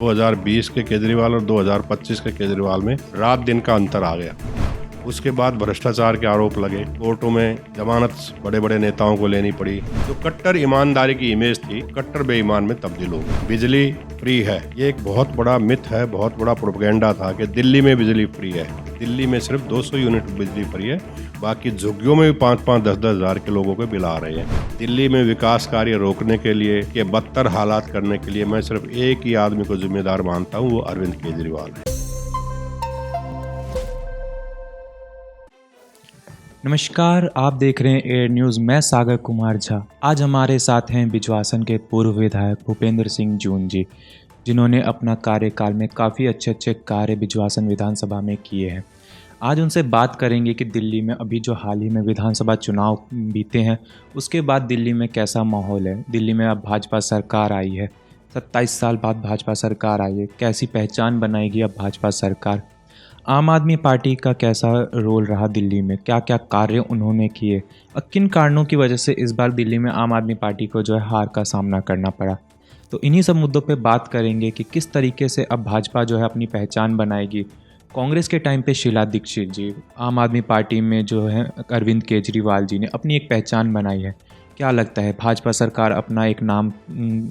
2020 के केजरीवाल और 2025 के केजरीवाल में रात दिन का अंतर आ गया। उसके बाद भ्रष्टाचार के आरोप लगे, कोर्टों में जमानत बड़े बड़े नेताओं को लेनी पड़ी। जो कट्टर ईमानदारी की इमेज थी, कट्टर बेईमान में तब्दील हो गई। बिजली फ्री है, ये एक बहुत बड़ा मिथ है, बहुत बड़ा प्रोपेगेंडा था कि दिल्ली में बिजली फ्री है। दिल्ली में सिर्फ 200 यूनिट बिजली फ्री है, बाकी झुग्गियों में भी 5-5, 10-10 हजार के लोगों को बिल आ रहे हैं। दिल्ली में विकास कार्य रोकने के लिए, के बदतर हालात करने के लिए मैं सिर्फ एक ही आदमी को जिम्मेदार मानता हूँ, वो अरविंद केजरीवाल है। नमस्कार, आप देख रहे हैं एयर न्यूज़। मैं सागर कुमार झा। आज हमारे साथ हैं बिजवासन के पूर्व विधायक भूपेंद्र सिंह जून जी, जिन्होंने अपना कार्यकाल में काफ़ी अच्छे कार्य बिजवासन विधानसभा में किए हैं। आज उनसे बात करेंगे कि दिल्ली में अभी जो हाल ही में विधानसभा चुनाव बीते हैं, उसके बाद दिल्ली में कैसा माहौल है। दिल्ली में अब भाजपा सरकार आई है, 27 साल बाद भाजपा सरकार आई है। कैसी पहचान बनाएगी अब भाजपा सरकार। आम आदमी पार्टी का कैसा रोल रहा दिल्ली में, क्या क्या कार्य उन्होंने किए और किन कारणों की वजह से इस बार दिल्ली में आम आदमी पार्टी को जो है हार का सामना करना पड़ा। तो इन्हीं सब मुद्दों पे बात करेंगे कि किस तरीके से अब भाजपा जो है अपनी पहचान बनाएगी। कांग्रेस के टाइम पे शीला दीक्षित जी, आम आदमी पार्टी में जो है अरविंद केजरीवाल जी ने अपनी एक पहचान बनाई है। क्या लगता है भाजपा सरकार अपना एक नाम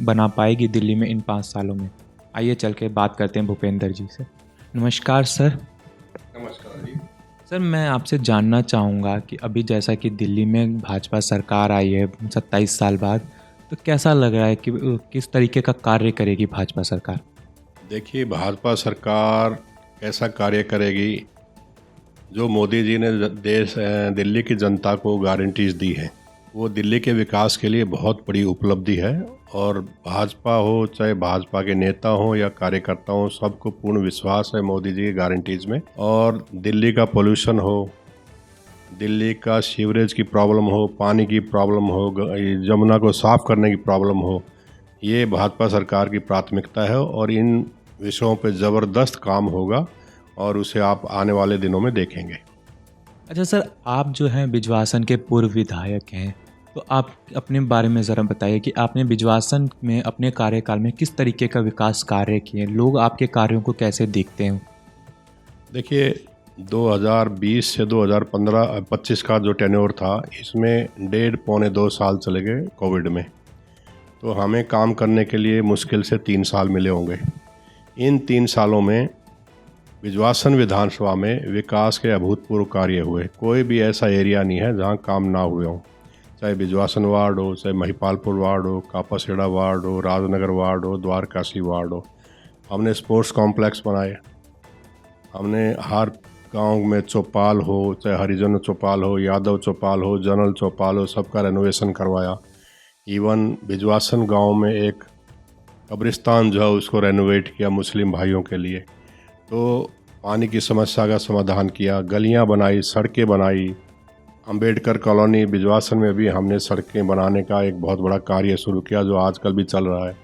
बना पाएगी दिल्ली में इन 5 सालों में? आइए चल के बात करते हैं भूपेंद्र जी से। नमस्कार सर। नमस्कार जी। सर, मैं आपसे जानना चाहूँगा कि अभी जैसा कि दिल्ली में भाजपा सरकार आई है 27 साल बाद, तो कैसा लग रहा है कि किस तरीके का कार्य करेगी भाजपा सरकार? देखिए, भाजपा सरकार कैसा कार्य करेगी, जो मोदी जी ने दिल्ली की जनता को गारंटीज दी है, वो दिल्ली के विकास के लिए बहुत बड़ी उपलब्धि है। और भाजपा हो, चाहे भाजपा के नेता हो या कार्यकर्ता हो, सबको पूर्ण विश्वास है मोदी जी की गारंटीज में। और दिल्ली का पोल्यूशन हो, दिल्ली का सीवरेज की प्रॉब्लम हो, पानी की प्रॉब्लम हो, जमुना को साफ करने की प्रॉब्लम हो, ये भाजपा सरकार की प्राथमिकता है और इन विषयों पे ज़बरदस्त काम होगा और उसे आप आने वाले दिनों में देखेंगे। अच्छा सर, आप जो हैं बिजवासन के पूर्व विधायक हैं, तो आप अपने बारे में ज़रा बताइए कि आपने बिजवासन में अपने कार्यकाल में किस तरीके का विकास कार्य किए, लोग आपके कार्यों को कैसे देखते हैं? देखिए, 2020 से 2015-25 का जो टेन्योर था, इसमें 1.5-2 साल चले गए कोविड में, तो हमें काम करने के लिए मुश्किल से 3 साल मिले होंगे। इन 3 सालों में बिजवासन विधानसभा में विकास के अभूतपूर्व कार्य हुए। कोई भी ऐसा एरिया नहीं है जहां काम ना हुए हों, चाहे बिजवासन वार्ड हो, चाहे महिपालपुर वार्ड हो, कापासेड़ा वार्ड हो, राजनगर वार्ड हो, द्वारकाशी वार्ड हो। हमने स्पोर्ट्स कॉम्प्लेक्स बनाए, हमने हर गांव में चौपाल हो, चाहे हरिजन चौपाल हो, यादव चौपाल हो, जनरल चौपाल हो, सबका रेनोवेशन करवाया। इवन बिजवासन गांव में एक कब्रिस्तान जो है उसको रेनोवेट किया मुस्लिम भाइयों के लिए। तो पानी की समस्या का समाधान किया, गलियां बनाई, सड़कें बनाई। अंबेडकर कॉलोनी बिजवासन में भी हमने सड़कें बनाने का एक बहुत बड़ा कार्य शुरू किया, जो आजकल भी चल रहा है।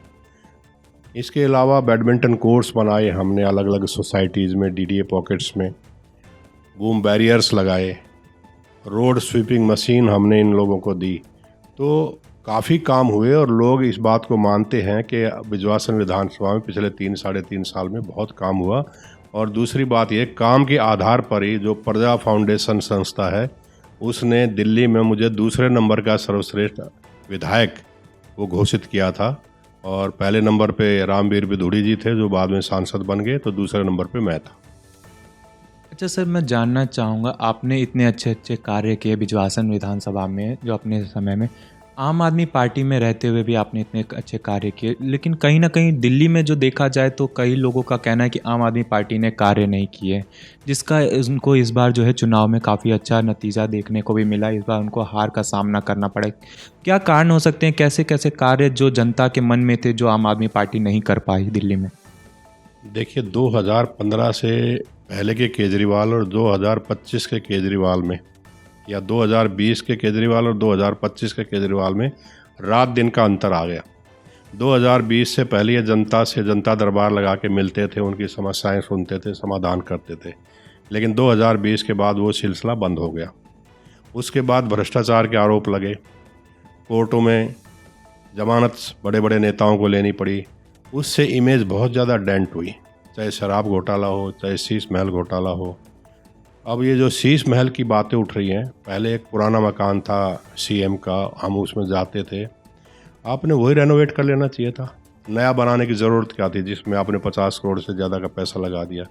इसके अलावा बैडमिंटन कोर्ट्स बनाए हमने अलग अलग सोसाइटीज़ में, डीडीए पॉकेट्स में, बूम बैरियर्स लगाए, रोड स्वीपिंग मशीन हमने इन लोगों को दी। तो काफ़ी काम हुए और लोग इस बात को मानते हैं कि बिजवासन विधानसभा में पिछले 3-3.5 साल में बहुत काम हुआ। और दूसरी बात ये, काम के आधार पर ही जो प्रजा फाउंडेशन संस्था है, उसने दिल्ली में मुझे दूसरे नंबर का सर्वश्रेष्ठ विधायक वो घोषित किया था। और पहले नंबर पे रामवीर बिधूड़ी जी थे, जो बाद में सांसद बन गए, तो दूसरे नंबर पे मैं था। अच्छा सर, मैं जानना चाहूँगा, आपने इतने अच्छे कार्य किए बिजवासन विधानसभा में जो अपने समय में, आम आदमी पार्टी में रहते हुए भी आपने इतने अच्छे कार्य किए, लेकिन कहीं ना कहीं दिल्ली में जो देखा जाए तो कई लोगों का कहना है कि आम आदमी पार्टी ने कार्य नहीं किए, जिसका उनको इस बार जो है चुनाव में काफ़ी अच्छा नतीजा देखने को भी मिला। इस बार उनको हार का सामना करना पड़ा। क्या कारण हो सकते हैं, कैसे कैसे कार्य जो जनता के मन में थे जो आम आदमी पार्टी नहीं कर पाई दिल्ली में? देखिए, 2015 से पहले के केजरीवाल और 2025 के केजरीवाल में, या 2020 के केजरीवाल और 2025 के केजरीवाल में रात दिन का अंतर आ गया। 2020 से पहले ये जनता से जनता दरबार लगा के मिलते थे, उनकी समस्याएं सुनते थे, समाधान करते थे। लेकिन 2020 के बाद वो सिलसिला बंद हो गया। उसके बाद भ्रष्टाचार के आरोप लगे, कोर्टों में जमानत बड़े बड़े नेताओं को लेनी पड़ी, उससे इमेज बहुत ज़्यादा डेंट हुई, चाहे शराब घोटाला हो, चाहे शीश महल घोटाला हो। अब ये जो शीश महल की बातें उठ रही हैं, पहले एक पुराना मकान था सीएम का, हम उसमें जाते थे, आपने वही रेनोवेट कर लेना चाहिए था। नया बनाने की ज़रूरत क्या थी जिसमें आपने 50 करोड़ से ज़्यादा का पैसा लगा दिया।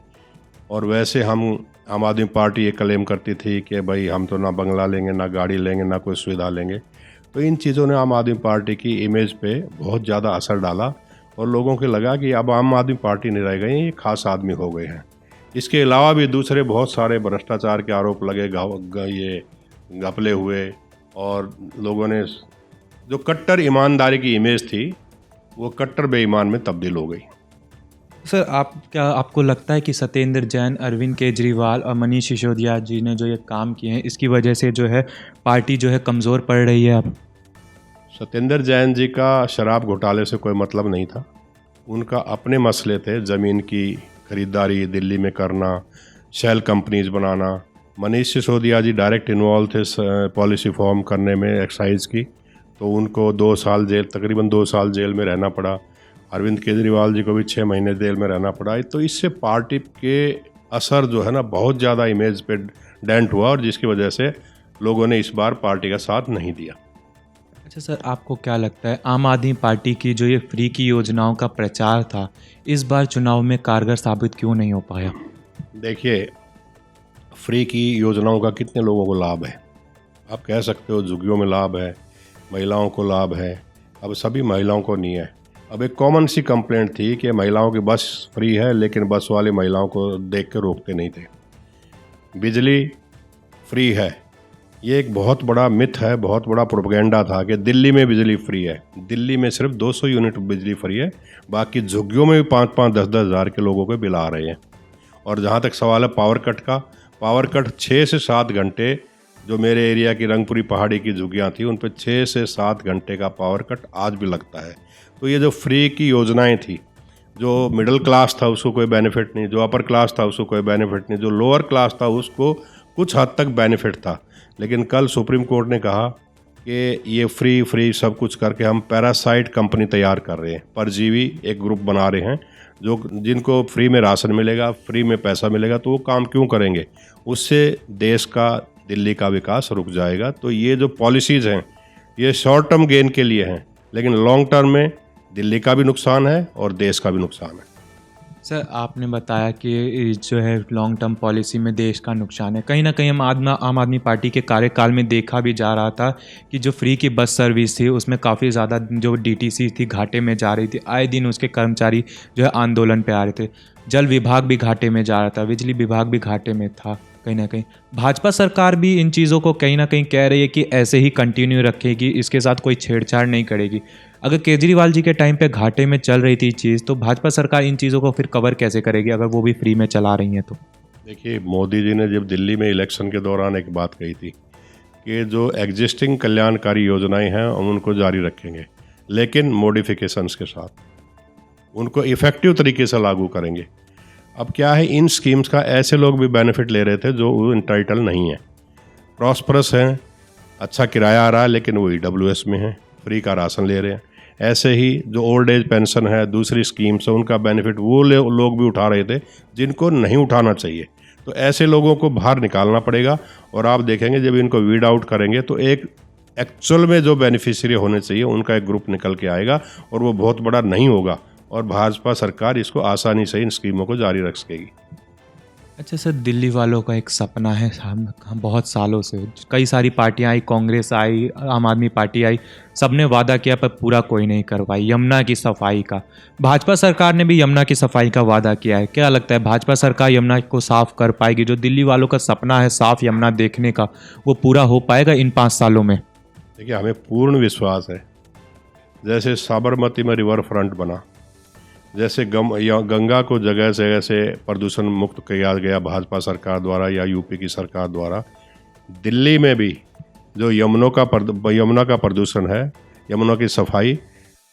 और वैसे हम आम आदमी पार्टी ये क्लेम करती थी कि भाई हम तो ना बंगला लेंगे, ना गाड़ी लेंगे, ना कोई सुविधा लेंगे। तो इन चीज़ों ने आम आदमी पार्टी की इमेज पे बहुत ज़्यादा असर डाला और लोगों को लगा कि अब आम आदमी पार्टी नहीं रह गई, ये खास आदमी हो गए हैं। इसके अलावा भी दूसरे बहुत सारे भ्रष्टाचार के आरोप लगे, ये घपले हुए, और लोगों ने जो कट्टर ईमानदारी की इमेज थी वो कट्टर बेईमान में तब्दील हो गई। सर आपको लगता है कि सत्येंद्र जैन, अरविंद केजरीवाल और मनीष सिसोदिया जी ने जो ये काम किए हैं, इसकी वजह से जो है पार्टी जो है कमज़ोर पड़ रही है अब? सत्येंद्र जैन जी का शराब घोटाले से कोई मतलब नहीं था। उनका अपने मसले थे, ज़मीन की खरीदारी दिल्ली में करना, शेल कंपनीज बनाना। मनीष सिसोदिया जी डायरेक्ट इन्वॉल्व थे पॉलिसी फॉर्म करने में एक्साइज की, तो उनको 2 साल जेल, तकरीबन 2 साल जेल में रहना पड़ा। अरविंद केजरीवाल जी को भी 6 महीने जेल में रहना पड़ा। तो इससे पार्टी के असर जो है ना बहुत ज़्यादा इमेज पे डेंट हुआ, और जिसकी वजह से लोगों ने इस बार पार्टी का साथ नहीं दिया। अच्छा सर, आपको क्या लगता है आम आदमी पार्टी की जो ये फ्री की योजनाओं का प्रचार था, इस बार चुनाव में कारगर साबित क्यों नहीं हो पाया? देखिए, फ्री की योजनाओं का कितने लोगों को लाभ है? आप कह सकते हो झुग्गियों में लाभ है, महिलाओं को लाभ है। अब सभी महिलाओं को नहीं है। अब एक कॉमन सी कंप्लेंट थी कि महिलाओं की बस फ्री है, लेकिन बस वाले महिलाओं को देख के रोकते नहीं थे। बिजली फ्री है, ये एक बहुत बड़ा मिथ है, बहुत बड़ा प्रोपेगेंडा था कि दिल्ली में बिजली फ्री है। दिल्ली में सिर्फ 200 यूनिट बिजली फ्री है, बाकी झुग्गियों में भी 5-5, 10-10 हज़ार के लोगों को बिल आ रहे हैं। और जहाँ तक सवाल है पावर कट का, पावर कट 6 से 7 घंटे, जो मेरे एरिया की रंगपुरी पहाड़ी की झुग्गियाँ थी उन पर 6 से 7 घंटे का पावर कट आज भी लगता है। तो ये जो फ्री की योजनाएं थी, जो मिडिल क्लास था उसको कोई बेनिफिट नहीं, जो अपर क्लास था उसको कोई बेनिफिट नहीं, जो लोअर क्लास था उसको कुछ हद तक बेनिफिट था। लेकिन कल सुप्रीम कोर्ट ने कहा कि ये फ्री सब कुछ करके हम पैरासाइट कंपनी तैयार कर रहे हैं, परजीवी एक ग्रुप बना रहे हैं, जो जिनको फ्री में राशन मिलेगा, फ्री में पैसा मिलेगा, तो वो काम क्यों करेंगे? उससे देश का, दिल्ली का विकास रुक जाएगा। तो ये जो पॉलिसीज़ हैं ये शॉर्ट टर्म गेन के लिए हैं, लेकिन लॉन्ग टर्म में दिल्ली का भी नुकसान है और देश का भी नुकसान है। सर, आपने बताया कि जो है लॉन्ग टर्म पॉलिसी में देश का नुकसान है। कहीं ना कहीं आम आदमी पार्टी के कार्यकाल में देखा भी जा रहा था कि जो फ्री की बस सर्विस थी उसमें काफ़ी ज़्यादा जो डीटीसी थी घाटे में जा रही थी। आए दिन उसके कर्मचारी जो है आंदोलन पे आ रहे थे। जल विभाग भी घाटे में जा रहा था, बिजली विभाग भी घाटे में था। कहीं ना कहीं भाजपा सरकार भी इन चीज़ों को कहीं ना कहीं कह रही है कि ऐसे ही कंटिन्यू रखेगी, इसके साथ कोई छेड़छाड़ नहीं करेगी। अगर केजरीवाल जी के टाइम पे घाटे में चल रही थी चीज़, तो भाजपा सरकार इन चीज़ों को फिर कवर कैसे करेगी अगर वो भी फ्री में चला रही हैं तो? देखिए, मोदी जी ने जब दिल्ली में इलेक्शन के दौरान एक बात कही थी कि जो एग्जिस्टिंग कल्याणकारी योजनाएं हैं हम उनको जारी रखेंगे, लेकिन मॉडिफिकेशंस के साथ उनको इफ़ेक्टिव तरीके से लागू करेंगे। अब क्या है, इन स्कीम्स का ऐसे लोग भी बेनिफिट ले रहे थे जो इंटाइटल नहीं है, प्रॉस्परस हैं, अच्छा किराया आ रहा है, लेकिन वो EWS में है, फ्री का राशन ले रहे हैं। ऐसे ही जो ओल्ड एज पेंशन है, दूसरी स्कीम्स है, उनका बेनिफिट वो लोग भी उठा रहे थे जिनको नहीं उठाना चाहिए। तो ऐसे लोगों को बाहर निकालना पड़ेगा, और आप देखेंगे जब इनको वीड आउट करेंगे तो एक एक्चुअल में जो बेनिफिशियरी होने चाहिए उनका एक ग्रुप निकल के आएगा, और वो बहुत बड़ा नहीं होगा, और भाजपा सरकार इसको आसानी से इन स्कीमों को जारी रख सकेगी। अच्छा सर, दिल्ली वालों का एक सपना है, हम बहुत सालों से कई सारी पार्टियां आई, कांग्रेस आई, आम आदमी पार्टी आई, सबने वादा किया पर पूरा कोई नहीं कर पाई। यमुना की सफाई का भाजपा सरकार ने भी यमुना की सफाई का वादा किया है। क्या लगता है भाजपा सरकार यमुना को साफ कर पाएगी? जो दिल्ली वालों का सपना है साफ यमुना देखने का, वो पूरा हो पाएगा इन 5 सालों में? देखिए, हमें पूर्ण विश्वास है। जैसे साबरमती में रिवर फ्रंट बना, जैसे गंगा को जगह जगह से प्रदूषण मुक्त किया गया भाजपा सरकार द्वारा या यूपी की सरकार द्वारा, दिल्ली में भी जो यमुना का प्रदूषण है, यमुना की सफाई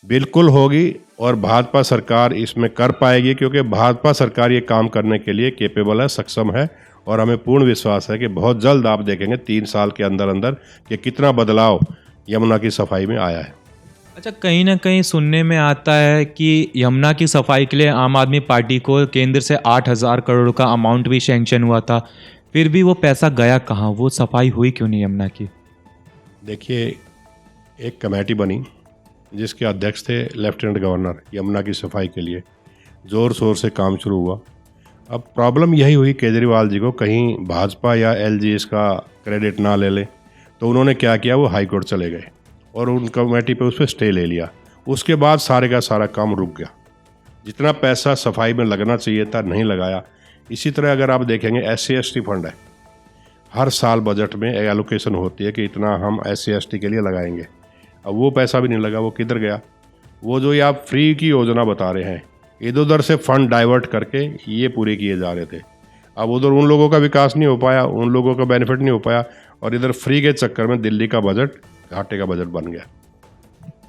बिल्कुल होगी, और भाजपा सरकार इसमें कर पाएगी, क्योंकि भाजपा सरकार ये काम करने के लिए कैपेबल है, सक्षम है। और हमें पूर्ण विश्वास है कि बहुत जल्द आप देखेंगे 3 साल के अंदर अंदर कि कितना बदलाव यमुना की सफाई में आया है। अच्छा, कहीं न कहीं सुनने में आता है कि यमुना की सफाई के लिए आम आदमी पार्टी को केंद्र से 8,000 करोड़ का अमाउंट भी सैंक्शन हुआ था। फिर भी वो पैसा गया कहाँ? वो सफाई हुई क्यों नहीं यमुना की? देखिए, एक कमेटी बनी जिसके अध्यक्ष थे लेफ्टिनेंट गवर्नर, यमुना की सफाई के लिए ज़ोर शोर से काम शुरू हुआ। अब प्रॉब्लम यही हुई केजरीवाल जी को, कहीं भाजपा या एलजी इसका क्रेडिट ना ले ले, तो उन्होंने क्या किया, वो हाई कोर्ट चले गए और उन कमेटी पे उस पर स्टे ले लिया। उसके बाद सारे का सारा काम रुक गया। जितना पैसा सफाई में लगना चाहिए था नहीं लगाया। इसी तरह अगर आप देखेंगे SC/ST फंड है, हर साल बजट में एलोकेशन होती है कि इतना हम SC/ST के लिए लगाएंगे। अब वो पैसा भी नहीं लगा, वो किधर गया? वो जो ये आप फ्री की योजना बता रहे हैं, इधर उधर से फंड डाइवर्ट करके ये पूरे किए जा रहे थे। अब उधर उन लोगों का विकास नहीं हो पाया, उन लोगों का बेनिफिट नहीं हो पाया, और इधर फ्री के चक्कर में दिल्ली का बजट घाटे का बजट बन गया।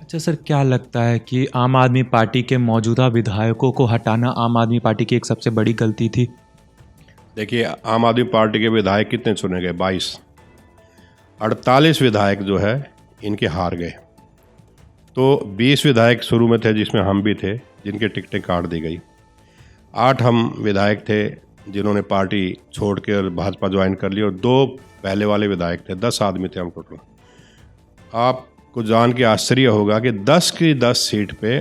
अच्छा सर, क्या लगता है कि आम आदमी पार्टी के मौजूदा विधायकों को हटाना आम आदमी पार्टी की एक सबसे बड़ी गलती थी? देखिए, आम आदमी पार्टी के विधायक कितने चुने गए? 22। 48 विधायक जो है इनके हार गए। तो 20 विधायक शुरू में थे जिसमें हम भी थे, जिनके टिकटें काट दी गई। 8 हम विधायक थे जिन्होंने पार्टी छोड़ के भाजपा ज्वाइन कर ली, और 2 पहले वाले विधायक थे। 10 आदमी थे हम टोटल। आपको जान के आश्चर्य होगा कि 10 की 10 सीट पे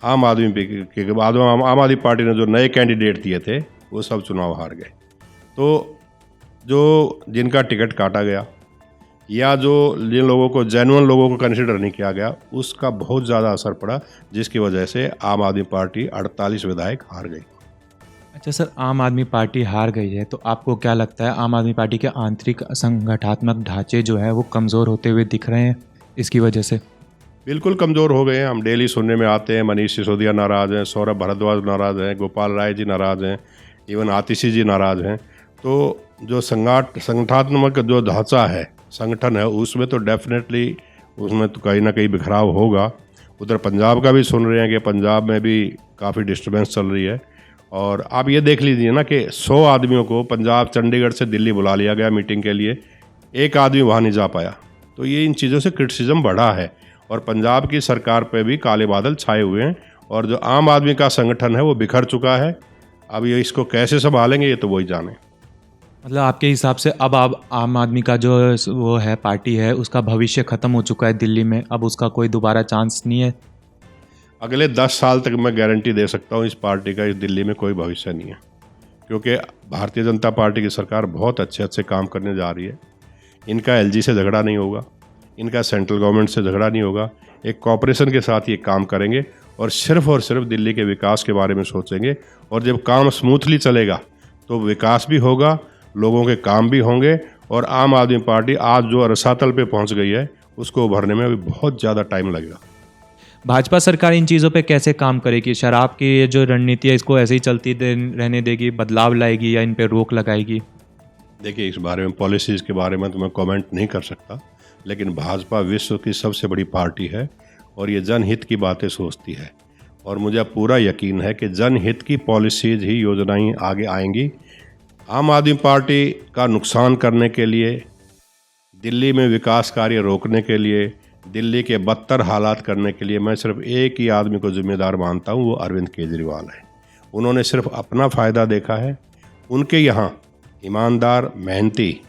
आम आदमी पार्टी ने जो नए कैंडिडेट दिए थे वो सब चुनाव हार गए। तो जो जिनका टिकट काटा गया या जो जिन लोगों को जेन्युइन लोगों को कंसिडर नहीं किया गया, उसका बहुत ज़्यादा असर पड़ा, जिसकी वजह से आम आदमी पार्टी 48 विधायक हार गई। अच्छा सर, आम आदमी पार्टी हार गई है तो आपको क्या लगता है आम आदमी पार्टी के आंतरिक संगठनात्मक ढांचे जो है वो कमज़ोर होते हुए दिख रहे हैं इसकी वजह से? बिल्कुल कमज़ोर हो गए हैं। हम डेली सुनने में आते हैं मनीष सिसोदिया नाराज़ हैं, सौरभ भारद्वाज नाराज़ हैं, गोपाल राय जी नाराज़ हैं, इवन आतिशी जी नाराज़ हैं। तो जो संगठनात्मक जो ढांचा है, संगठन है, उसमें तो डेफिनेटली उसमें तो कहीं ना कहीं बिखराव होगा। उधर पंजाब का भी सुन रहे हैं कि पंजाब में भी काफ़ी डिस्टर्बेंस चल रही है। और आप ये देख लीजिए ना कि 100 आदमियों को पंजाब चंडीगढ़ से दिल्ली बुला लिया गया मीटिंग के लिए, एक आदमी वहाँ नहीं जा पाया। तो ये इन चीज़ों से क्रिटिसिज्म बढ़ा है और पंजाब की सरकार पे भी काले बादल छाए हुए हैं, और जो आम आदमी का संगठन है वो बिखर चुका है। अब ये इसको कैसे संभालेंगे ये तो वही जाने। मतलब आपके हिसाब से अब आप आम आदमी का जो वो है पार्टी है उसका भविष्य ख़त्म हो चुका है दिल्ली में, अब उसका कोई दोबारा चांस नहीं है? अगले 10 साल तक मैं गारंटी दे सकता हूँ इस पार्टी का इस दिल्ली में कोई भविष्य नहीं है, क्योंकि भारतीय जनता पार्टी की सरकार बहुत अच्छे अच्छे काम करने जा रही है। इनका LG से झगड़ा नहीं होगा, इनका सेंट्रल गवर्नमेंट से झगड़ा नहीं होगा। एक कॉपरेशन के साथ ये काम करेंगे और सिर्फ दिल्ली के विकास के बारे में सोचेंगे। और जब काम स्मूथली चलेगा तो विकास भी होगा, लोगों के काम भी होंगे, और आम आदमी पार्टी आज जो रसातल पे पहुंच गई है उसको उभरने में अभी बहुत ज़्यादा टाइम लगेगा। भाजपा सरकार इन चीज़ों पे कैसे काम करेगी? शराब की ये जो रणनीति है इसको ऐसे ही चलती रहने देगी, बदलाव लाएगी या इन पे रोक लगाएगी? देखिए, इस बारे में पॉलिसीज़ के बारे में तो मैं कमेंट नहीं कर सकता, लेकिन भाजपा विश्व की सबसे बड़ी पार्टी है और ये जनहित की बातें सोचती है। और मुझे पूरा यकीन है कि जनहित की पॉलिसीज़ ही योजनाएं आगे आएंगी। आम आदमी पार्टी का नुकसान करने के लिए, दिल्ली में विकास कार्य रोकने के लिए, दिल्ली के बदतर हालात करने के लिए मैं सिर्फ एक ही आदमी को जिम्मेदार मानता हूँ, वो अरविंद केजरीवाल है। उन्होंने सिर्फ अपना फ़ायदा देखा है। उनके यहाँ ईमानदार, मेहनती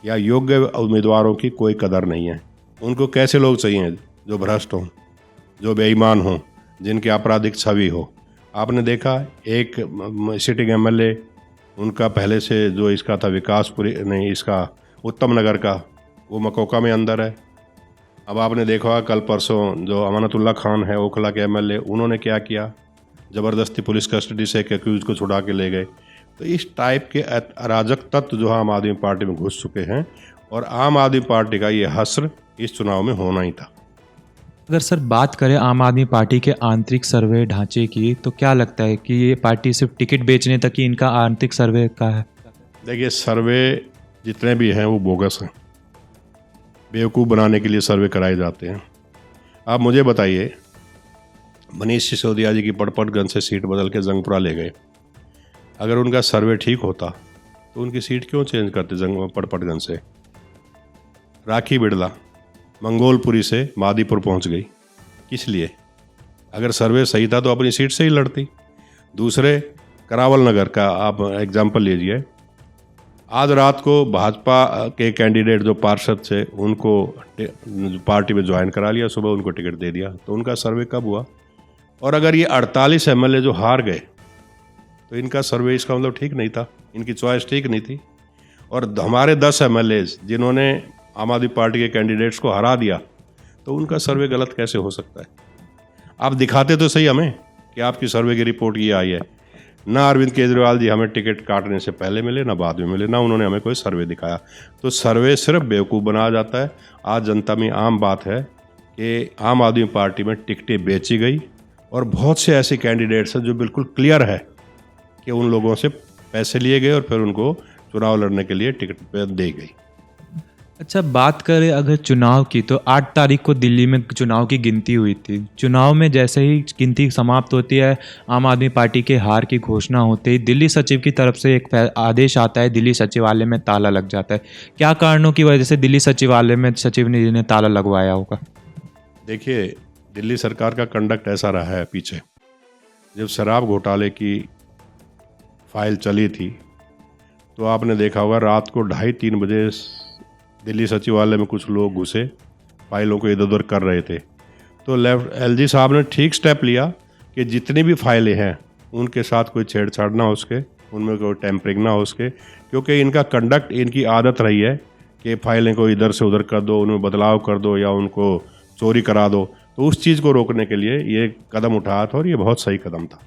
या योग्य उम्मीदवारों की कोई कदर नहीं है। उनको कैसे लोग चाहिए? जो भ्रष्ट हों, जो बेईमान हों, जिनकी आपराधिक छवि हो। आपने देखा एक सिटिंग MLA उनका पहले से जो इसका था विकासपुरी नहीं, इसका उत्तम नगर का, वो मकोका में अंदर है। अब आपने देखा कल परसों जो अमानतुल्लाह खान है ओखला के MLA, उन्होंने क्या किया, ज़बरदस्ती पुलिस कस्टडी से एक एक्यूज को छुड़ा के ले गए। तो इस टाइप के अराजक तत्व जो आम आदमी पार्टी में घुस चुके हैं, और आम आदमी पार्टी का ये हश्र इस चुनाव में होना ही था। अगर सर बात करें आम आदमी पार्टी के आंतरिक सर्वे ढांचे की, तो क्या लगता है कि ये पार्टी सिर्फ टिकट बेचने तक ही इनका आंतरिक सर्वे का है? देखिए, सर्वे जितने भी हैं वो बोगस हैं, बेवकूफ़ बनाने के लिए सर्वे कराए जाते हैं। आप मुझे बताइए, मनीष सिसोदिया जी की पड़पड़गंज से सीट बदल के जंगपुरा ले गए। अगर उनका सर्वे ठीक होता तो उनकी सीट क्यों चेंज करते पड़पड़गंज से? राखी बिड़ला मंगोलपुरी से मादीपुर पहुंच गई। किस लिए? अगर सर्वे सही था तो अपनी सीट से ही लड़ती। दूसरे, करावल नगर का आप एग्जाम्पल लीजिए। आज रात को भाजपा के कैंडिडेट जो पार्षद थे उनको पार्टी में ज्वाइन करा लिया, सुबह उनको टिकट दे दिया, तो उनका सर्वे कब हुआ? और अगर ये 48 एमएलए जो हार गए तो इनका सर्वे इसका मतलब ठीक नहीं था, इनकी चॉइस ठीक नहीं थी। और हमारे 10 एमएलए जिन्होंने आम आदमी पार्टी के कैंडिडेट्स को हरा दिया, तो उनका सर्वे गलत कैसे हो सकता है? आप दिखाते तो सही हमें कि आपकी सर्वे की रिपोर्ट ये आई है। ना अरविंद केजरीवाल जी हमें टिकट काटने से पहले मिले, ना बाद में मिले, ना उन्होंने हमें कोई सर्वे दिखाया। तो सर्वे सिर्फ बेवकूफ़ बनाया जाता है। आज जनता में आम बात है कि आम आदमी पार्टी में टिकटें बेची गई और बहुत से ऐसे कैंडिडेट्स हैं जो बिल्कुल क्लियर है कि उन लोगों से पैसे लिए गए और फिर उनको चुनाव लड़ने के लिए टिकट दी गई। अच्छा, बात करें अगर चुनाव की, तो 8 तारीख को दिल्ली में चुनाव की गिनती हुई थी। चुनाव में जैसे ही गिनती समाप्त होती है, आम आदमी पार्टी के हार की घोषणा होते ही दिल्ली सचिव की तरफ से एक आदेश आता है, दिल्ली सचिवालय में ताला लग जाता है। क्या कारणों की वजह से दिल्ली सचिवालय में सचिव ने ताला लगवाया होगा? देखिए, दिल्ली सरकार का कंडक्ट ऐसा रहा है पीछे। जब शराब घोटाले की फाइल चली थी तो आपने देखा होगा रात को 2:30-3 बजे दिल्ली सचिवालय में कुछ लोग घुसे, फाइलों को इधर उधर कर रहे थे। तो एलजी साहब ने ठीक स्टेप लिया कि जितनी भी फाइलें हैं उनके साथ कोई छेड़छाड़ ना हो उसके, उनमें कोई टेम्परिंग ना हो उसके, क्योंकि इनका कंडक्ट, इनकी आदत रही है कि फाइलें को इधर से उधर कर दो, उनमें बदलाव कर दो या उनको चोरी करा दो। तो उस चीज़ को रोकने के लिए ये कदम उठाया था और ये बहुत सही कदम था।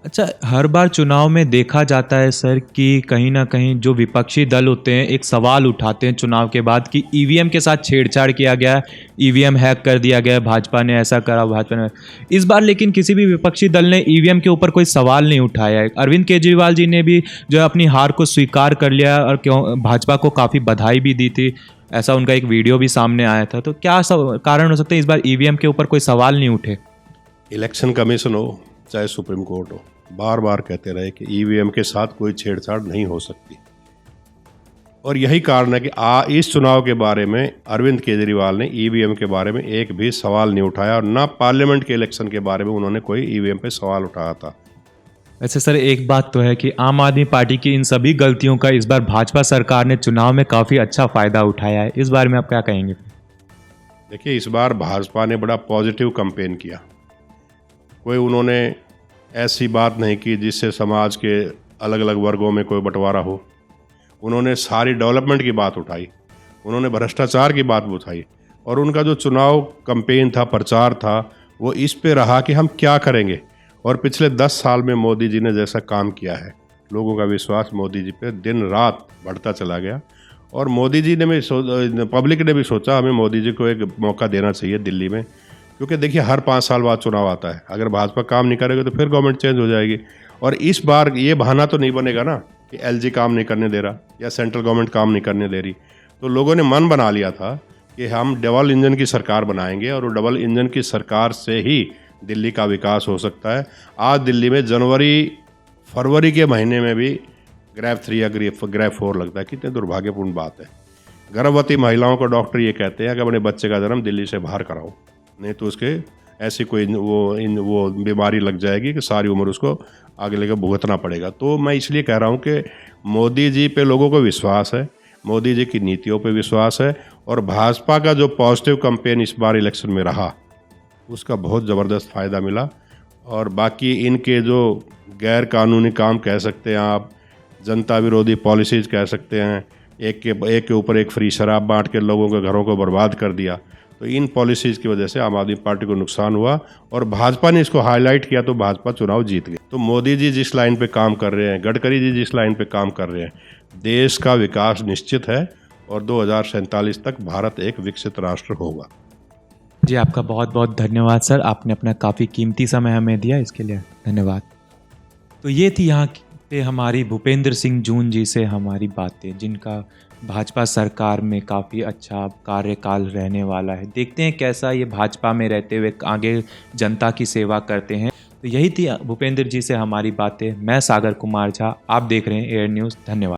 अच्छा, हर बार चुनाव में देखा जाता है सर कि कहीं ना कहीं जो विपक्षी दल होते हैं एक सवाल उठाते हैं चुनाव के बाद कि ईवीएम के साथ छेड़छाड़ किया गया, ईवीएम हैक कर दिया गया, भाजपा ने ऐसा करा, भाजपा ने। इस बार लेकिन किसी भी विपक्षी दल ने ईवीएम के ऊपर कोई सवाल नहीं उठाया है। अरविंद केजरीवाल जी ने भी जो है अपनी हार को स्वीकार कर लिया और क्यों भाजपा को काफ़ी बधाई भी दी थी, ऐसा उनका एक वीडियो भी सामने आया था। तो क्या कारण हो सकता है इस बार ईवीएम के ऊपर कोई सवाल नहीं उठे? इलेक्शन कमीशन हो चाहे सुप्रीम कोर्ट हो, बार बार कहते रहे कि ईवीएम के साथ कोई छेड़छाड़ नहीं हो सकती। और यही कारण है कि इस चुनाव के बारे में अरविंद केजरीवाल ने ईवीएम के बारे में एक भी सवाल नहीं उठाया और ना पार्लियामेंट के इलेक्शन के बारे में उन्होंने कोई ईवीएम पे सवाल उठाया था। वैसे सर, एक बात तो है कि आम आदमी पार्टी की इन सभी गलतियों का इस बार भाजपा सरकार ने चुनाव में काफ़ी अच्छा फ़ायदा उठाया है। इस बारे में आप क्या कहेंगे? देखिए, इस बार भाजपा ने बड़ा पॉजिटिव कैंपेन किया। कोई उन्होंने ऐसी बात नहीं की जिससे समाज के अलग अलग वर्गों में कोई बंटवारा हो। उन्होंने सारी डेवलपमेंट की बात उठाई, उन्होंने भ्रष्टाचार की बात उठाई और उनका जो चुनाव कैंपेन था, प्रचार था, वो इस पे रहा कि हम क्या करेंगे। और पिछले 10 साल में मोदी जी ने जैसा काम किया है, लोगों का विश्वास मोदी जी पे दिन रात बढ़ता चला गया। और मोदी जी ने भी पब्लिक ने भी सोचा हमें मोदी जी को एक मौका देना चाहिए दिल्ली में, क्योंकि देखिए हर 5 साल बाद चुनाव आता है। अगर भाजपा काम नहीं करेगा तो फिर गवर्नमेंट चेंज हो जाएगी। और इस बार ये बहाना तो नहीं बनेगा ना कि एलजी काम नहीं करने दे रहा या सेंट्रल गवर्नमेंट काम नहीं करने दे रही। तो लोगों ने मन बना लिया था कि हम डबल इंजन की सरकार बनाएंगे और डबल इंजन की सरकार से ही दिल्ली का विकास हो सकता है। आज दिल्ली में फरवरी के महीने में भी ग्रेव 3 या ग्रेव 4 लगता है। कितनी दुर्भाग्यपूर्ण बात है। गर्भवती महिलाओं को डॉक्टर ये कहते हैं कि अपने बच्चे का जन्म दिल्ली से बाहर कराओ, नहीं तो उसके ऐसी कोई वो बीमारी लग जाएगी कि सारी उम्र उसको आगे लेकर भुगतना पड़ेगा। तो मैं इसलिए कह रहा हूँ कि मोदी जी पे लोगों को विश्वास है, मोदी जी की नीतियों पे विश्वास है और भाजपा का जो पॉजिटिव कैंपेन इस बार इलेक्शन में रहा उसका बहुत ज़बरदस्त फ़ायदा मिला। और बाकी इनके जो गैर कानूनी काम कह सकते हैं आप, जनता विरोधी पॉलिसीज़ कह सकते हैं, एक के ऊपर एक फ्री शराब बांट के लोगों के घरों को बर्बाद कर दिया, तो इन पॉलिसीज़ की वजह से आम आदमी पार्टी को नुकसान हुआ और भाजपा ने इसको हाईलाइट किया तो भाजपा चुनाव जीत गई। तो मोदी जी जिस लाइन पे काम कर रहे हैं, गडकरी जी जिस लाइन पे काम कर रहे हैं, देश का विकास निश्चित है और 2047 तक भारत एक विकसित राष्ट्र होगा। जी, आपका बहुत बहुत धन्यवाद सर, आपने अपना काफ़ी कीमती समय हमें दिया, इसके लिए धन्यवाद। तो ये थी यहाँ पे हमारी भूपेंद्र सिंह जून जी से हमारी बातें, जिनका भाजपा सरकार में काफ़ी अच्छा कार्यकाल रहने वाला है। देखते हैं कैसा ये भाजपा में रहते हुए आगे जनता की सेवा करते हैं। तो यही थी भूपेंद्र जी से हमारी बातें। मैं सागर कुमार झा, आप देख रहे हैं एयर न्यूज़। धन्यवाद।